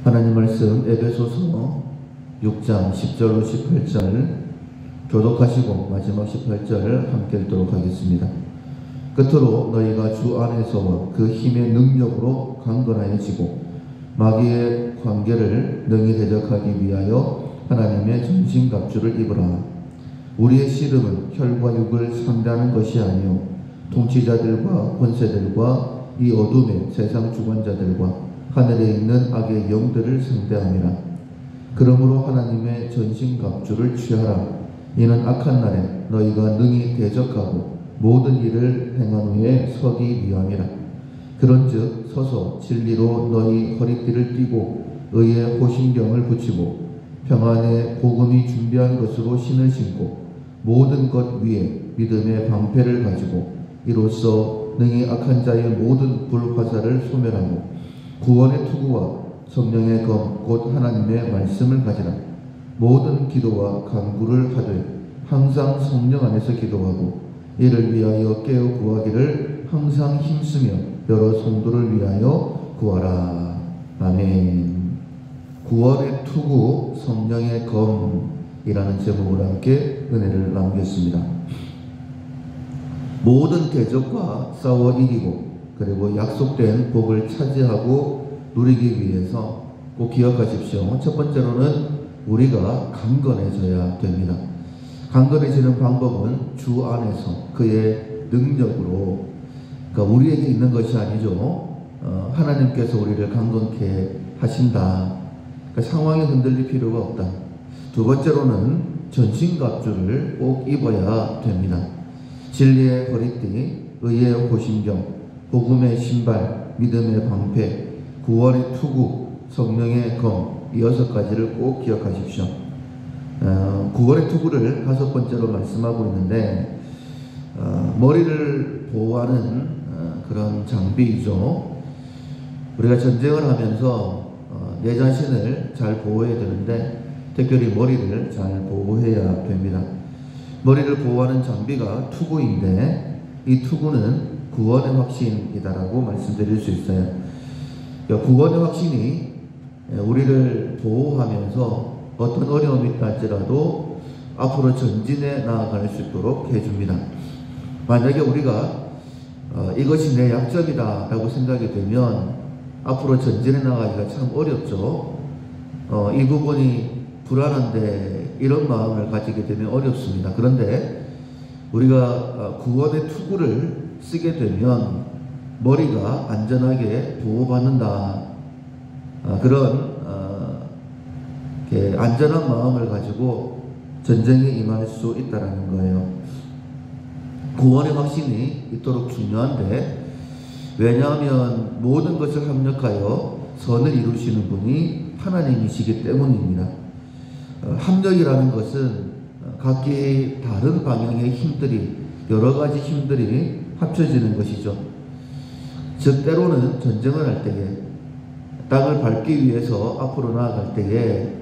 하나님 말씀 에베소서 6장 10절로 18절 교독하시고 마지막 18절 함께 읽도록 하겠습니다. 끝으로 너희가 주 안에서와 그 힘의 능력으로 강건하여지고 마귀의 관계를 능히 대적하기 위하여 하나님의 전신갑주를 입으라. 우리의 씨름은 혈과 육을 상대하는 것이 아니요 통치자들과 권세들과 이 어둠의 세상 주관자들과 하늘에 있는 악의 영들을 상대함이라. 그러므로 하나님의 전신갑주를 취하라. 이는 악한 날에 너희가 능히 대적하고 모든 일을 행한 후에 서기 위함이라. 그런즉 서서 진리로 너희 허리띠를 띠고 의의 호심경을 붙이고 평안의 복음이 준비한 것으로 신을 신고 모든 것 위에 믿음의 방패를 가지고 이로써 능히 악한 자의 모든 불화살을 소멸하고 구원의 투구와 성령의 검 곧 하나님의 말씀을 가지라. 모든 기도와 간구를 하되 항상 성령 안에서 기도하고 이를 위하여 깨어 구하기를 항상 힘쓰며 여러 성도를 위하여 구하라. 아멘. 구원의 투구 성령의 검이라는 제목으로 함께 은혜를 나누겠습니다. 모든 대적과 싸워 이기고 그리고 약속된 복을 차지하고 누리기 위해서 꼭 기억하십시오. 첫 번째로는 우리가 강건해져야 됩니다. 강건해지는 방법은 주 안에서 그의 능력으로, 그러니까 우리에게 있는 것이 아니죠. 하나님께서 우리를 강건케 하신다. 그러니까 상황에 흔들릴 필요가 없다. 두 번째로는 전신갑주를 꼭 입어야 됩니다. 진리의 허리띠, 의의 호심경, 복음의 신발, 믿음의 방패, 구원의 투구, 성령의 검, 이 6가지를 꼭 기억하십시오. 구원의 투구를 5번째로 말씀하고 있는데 머리를 보호하는 그런 장비이죠. 우리가 전쟁을 하면서 내 자신을 잘 보호해야 되는데 특별히 머리를 잘 보호해야 됩니다. 머리를 보호하는 장비가 투구인데 이 투구는 구원의 확신이다라고 말씀드릴 수 있어요. 구원의 확신이 우리를 보호하면서 어떤 어려움이 있다 할지라도 앞으로 전진해 나아갈 수 있도록 해줍니다. 만약에 우리가 이것이 내 약점이다 라고 생각이 되면 앞으로 전진해 나가기가 참 어렵죠. 이 부분이 불안한데 이런 마음을 가지게 되면 어렵습니다. 그런데 우리가 구원의 투구를 쓰게 되면 머리가 안전하게 보호받는다. 그런 안전한 마음을 가지고 전쟁에 임할 수 있다는 거예요. 구원의 확신이 있도록 중요한데, 왜냐하면 모든 것을 합력하여 선을 이루시는 분이 하나님이시기 때문입니다. 합력이라는 것은 각기 다른 방향의 힘들이, 여러 가지 힘들이 합쳐지는 것이죠. 즉 때로는 전쟁을 할 때에 땅을 밟기 위해서 앞으로 나아갈 때에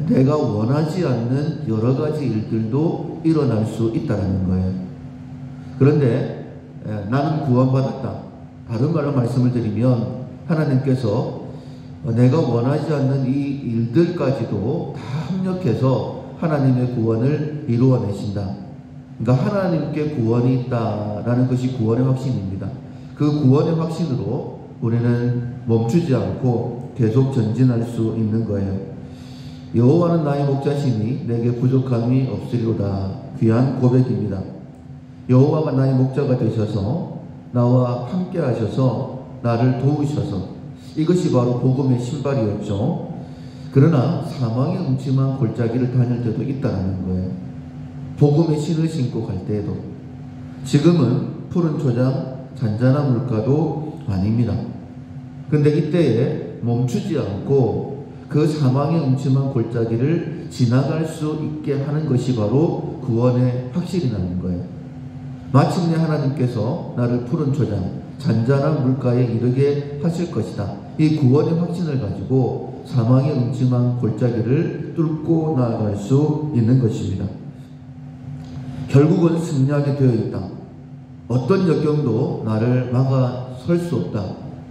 내가 원하지 않는 여러 가지 일들도 일어날 수 있다는 거예요. 그런데 나는 구원받았다. 다른 말로 말씀을 드리면 하나님께서 내가 원하지 않는 이 일들까지도 다 합력해서 하나님의 구원을 이루어내신다. 그러니까 하나님께 구원이 있다라는 것이 구원의 확신입니다. 그 구원의 확신으로 우리는 멈추지 않고 계속 전진할 수 있는 거예요. 여호와는 나의 목자시니 내게 부족함이 없으리로다. 귀한 고백입니다. 여호와가 나의 목자가 되셔서 나와 함께 하셔서 나를 도우셔서, 이것이 바로 복음의 신발이었죠. 그러나 사망의 음침한 골짜기를 다닐 때도 있다는 거예요. 복음의 신을 신고 갈 때에도. 지금은 푸른 초장, 잔잔한 물가도 아닙니다. 근데 이때에 멈추지 않고 그 사망의 음침한 골짜기를 지나갈 수 있게 하는 것이 바로 구원의 확신이라는 거예요. 마침내 하나님께서 나를 푸른 초장, 잔잔한 물가에 이르게 하실 것이다. 이 구원의 확신을 가지고 사망의 음침한 골짜기를 뚫고 나아갈 수 있는 것입니다. 결국은 승리하게 되어 있다. 어떤 역경도 나를 막아설 수 없다.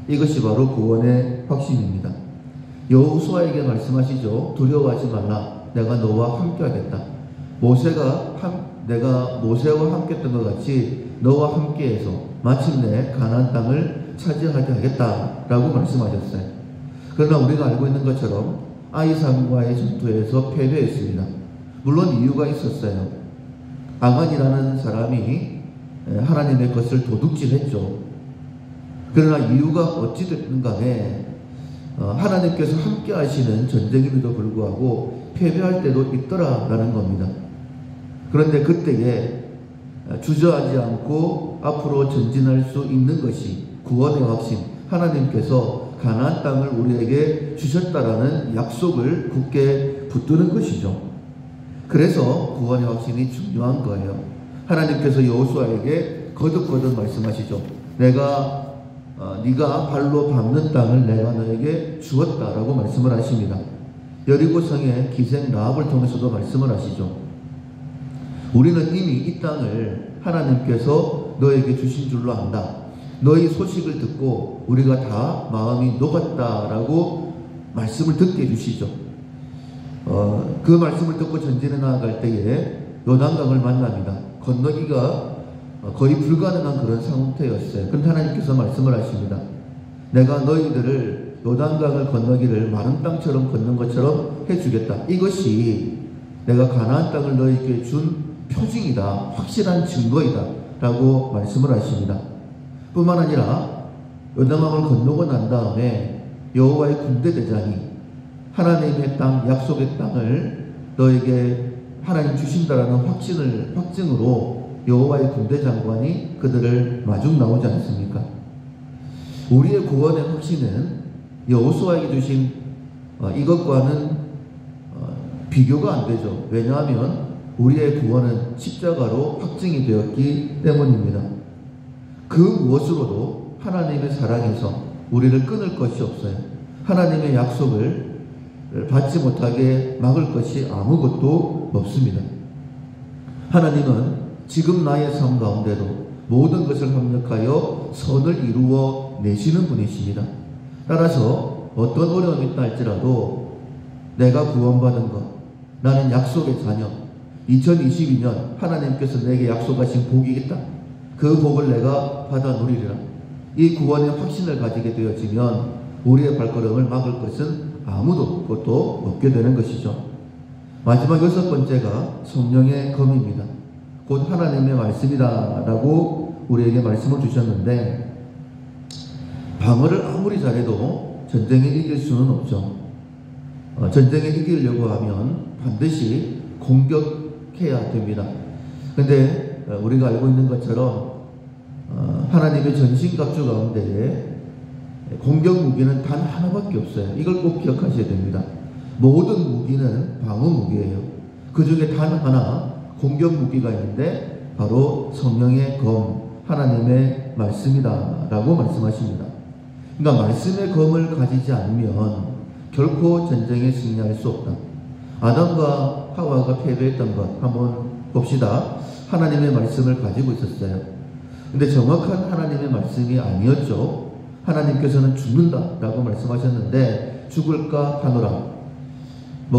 이것이 바로 구원의 확신입니다. 여호수아에게 말씀하시죠. 두려워하지 말라. 내가 너와 함께하겠다. 내가 모세와 함께했던 것 같이 너와 함께해서 마침내 가나안 땅을 차지하게 하겠다라고 말씀하셨어요. 그러나 우리가 알고 있는 것처럼 아이상과의 전투에서 패배했습니다. 물론 이유가 있었어요. 아간이라는 사람이 하나님의 것을 도둑질했죠. 그러나 이유가 어찌됐든 간에 하나님께서 함께 하시는 전쟁임에도 불구하고 패배할 때도 있더라라는 겁니다. 그런데 그때에 주저하지 않고 앞으로 전진할 수 있는 것이 구원의 확신, 하나님께서 가나안 땅을 우리에게 주셨다라는 약속을 굳게 붙드는 것이죠. 그래서 구원의 확신이 중요한 거예요. 하나님께서 여호수아에게 거듭거듭 말씀하시죠. 네가 발로 밟는 땅을 내가 너에게 주었다라고 말씀을 하십니다. 여리고성의 기생 라합을 통해서도 말씀을 하시죠. 우리는 이미 이 땅을 하나님께서 너에게 주신 줄로 안다. 너희 소식을 듣고 우리가 다 마음이 녹았다라고 말씀을 듣게 해주시죠. 그 말씀을 듣고 전진해 나아갈 때에 요단강을 만납니다. 건너기가 거의 불가능한 그런 상태였어요. 그런데 하나님께서 말씀을 하십니다. 내가 너희들을 요단강을 건너기를 마른 땅처럼 걷는 것처럼 해주겠다. 이것이 내가 가나안 땅을 너희에게 준 표징이다. 확실한 증거이다. 라고 말씀을 하십니다. 뿐만 아니라 요단강을 건너고 난 다음에 여호와의 군대대장이 하나님의 땅, 약속의 땅을 너에게 하나님 주신다라는 확증으로 여호와의 군대장관이 그들을 마중 나오지 않습니까? 우리의 구원의 확신은 여호수아에게 주신 이것과는 비교가 안 되죠. 왜냐하면 우리의 구원은 십자가로 확증이 되었기 때문입니다. 그 무엇으로도 하나님의 사랑에서 우리를 끊을 것이 없어요. 하나님의 약속을 받지 못하게 막을 것이 아무것도 없습니다. 하나님은 지금 나의 삶 가운데도 모든 것을 협력하여 선을 이루어 내시는 분이십니다. 따라서 어떤 어려움이 있다 할지라도 내가 구원받은 것, 나는 약속의 자녀, 2022년 하나님께서 내게 약속하신 복이 있다. 그 복을 내가 받아 누리리라. 이 구원의 확신을 가지게 되어지면 우리의 발걸음을 막을 것은 아무도 그것도 없게 되는 것이죠. 마지막 6번째가 성령의 검입니다. 곧 하나님의 말씀이다 라고 우리에게 말씀을 주셨는데, 방어를 아무리 잘해도 전쟁에 이길 수는 없죠. 전쟁에 이기려고 하면 반드시 공격해야 됩니다. 근데 우리가 알고 있는 것처럼 하나님의 전신갑주 가운데에 공격 무기는 단 하나밖에 없어요. 이걸 꼭 기억하셔야 됩니다. 모든 무기는 방어 무기예요. 그 중에 단 하나 공격 무기가 있는데 바로 성령의 검, 하나님의 말씀이다 라고 말씀하십니다. 그러니까 말씀의 검을 가지지 않으면 결코 전쟁에 승리할 수 없다. 아담과 하와가 패배했던 것 한번 봅시다. 하나님의 말씀을 가지고 있었어요. 근데 정확한 하나님의 말씀이 아니었죠. 하나님께서는 죽는다 라고 말씀하셨는데 죽을까 하노라.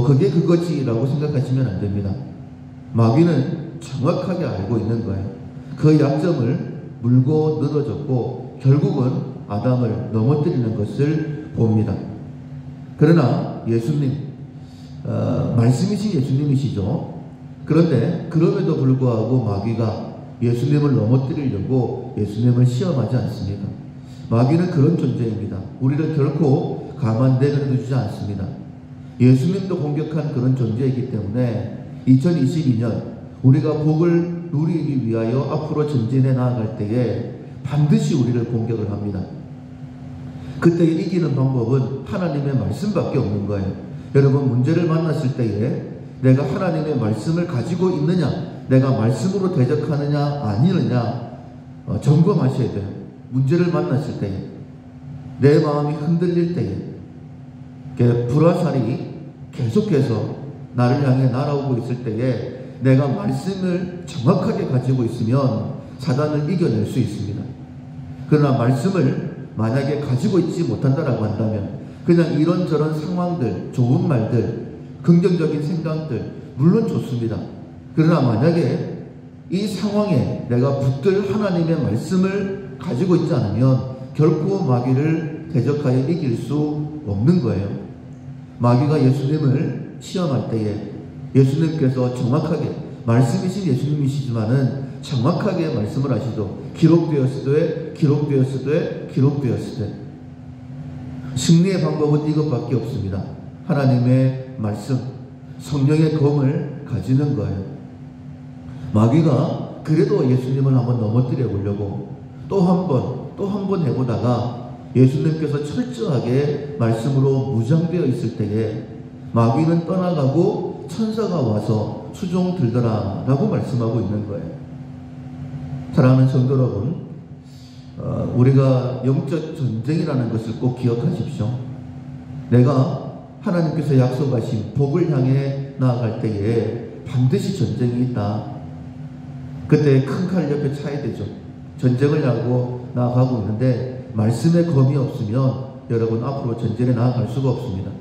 그게 그거지라고 생각하시면 안 됩니다. 마귀는 정확하게 알고 있는 거예요. 그 약점을 물고 늘어졌고 결국은 아담을 넘어뜨리는 것을 봅니다. 그러나 예수님, 말씀이신 예수님이시죠. 그런데 그럼에도 불구하고 마귀가 예수님을 넘어뜨리려고 예수님을 시험하지 않습니다. 마귀는 그런 존재입니다. 우리를 결코 가만 내버려두지 않습니다. 예수님도 공격한 그런 존재이기 때문에 2022년 우리가 복을 누리기 위하여 앞으로 전진해 나아갈 때에 반드시 우리를 공격을 합니다. 그때 이기는 방법은 하나님의 말씀밖에 없는 거예요. 여러분, 문제를 만났을 때에 내가 하나님의 말씀을 가지고 있느냐, 내가 말씀으로 대적하느냐 아니느냐 점검하셔야 돼요. 문제를 만났을 때에, 내 마음이 흔들릴 때에, 불화살이 계속해서 나를 향해 날아오고 있을 때에 내가 말씀을 정확하게 가지고 있으면 사단을 이겨낼 수 있습니다. 그러나 말씀을 만약에 가지고 있지 못한다라고 한다면, 그냥 이런저런 상황들, 좋은 말들, 긍정적인 생각들 물론 좋습니다. 그러나 만약에 이 상황에 내가 붙들 하나님의 말씀을 가지고 있지 않으면 결코 마귀를 대적하여 이길 수 없는 거예요. 마귀가 예수님을 시험할 때에 예수님께서 정확하게, 말씀이신 예수님이시지만은 정확하게 말씀을 하시도 기록되었으되 승리의 방법은 이것밖에 없습니다. 하나님의 말씀, 성령의 검을 가지는 거예요. 마귀가 그래도 예수님을 한번 넘어뜨려 보려고 또 한 번 해보다가 예수님께서 철저하게 말씀으로 무장되어 있을 때에 마귀는 떠나가고 천사가 와서 수종 들더라 라고 말씀하고 있는 거예요. 사랑하는 성도 여러분, 우리가 영적 전쟁이라는 것을 꼭 기억하십시오. 내가 하나님께서 약속하신 복을 향해 나아갈 때에 반드시 전쟁이 있다. 그때 큰 칼 옆에 차야 되죠. 전쟁을 하고 나아가고 있는데 말씀의 검이 없으면 여러분 앞으로 전쟁에 나아갈 수가 없습니다.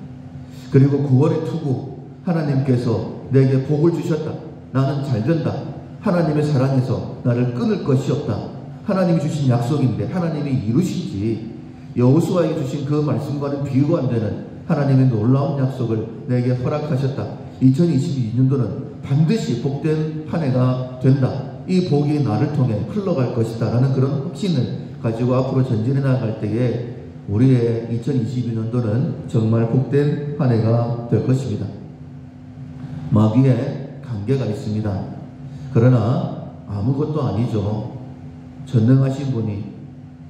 그리고 9월의 투구, 하나님께서 내게 복을 주셨다. 나는 잘된다. 하나님의 사랑에서 나를 끊을 것이 없다. 하나님이 주신 약속인데 하나님이 이루시지, 여호수아에게 주신 그 말씀과는 비교가 안 되는 하나님의 놀라운 약속을 내게 허락하셨다. 2022년도는 반드시 복된 한 해가 된다. 이 복이 나를 통해 흘러갈 것이다 라는 그런 확신을 가지고 앞으로 전진해 나갈 때에 우리의 2022년도는 정말 복된 한 해가 될 것입니다. 마귀의 관계가 있습니다. 그러나 아무것도 아니죠. 전능하신 분이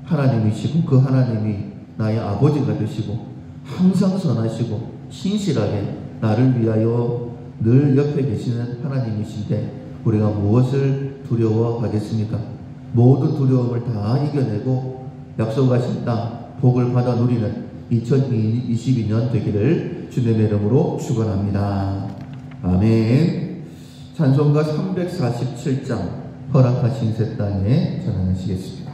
하나님이시고 그 하나님이 나의 아버지가 되시고 항상 선하시고 신실하게 나를 위하여 늘 옆에 계시는 하나님이신데 우리가 무엇을 두려워하겠습니까? 모든 두려움을 다 이겨내고 약속하신 땅 복을 받아 누리는 2022년 되기를 주님의 이름으로 축원합니다. 아멘. 찬송가 347장 허락하신 새 땅에 전하시겠습니다.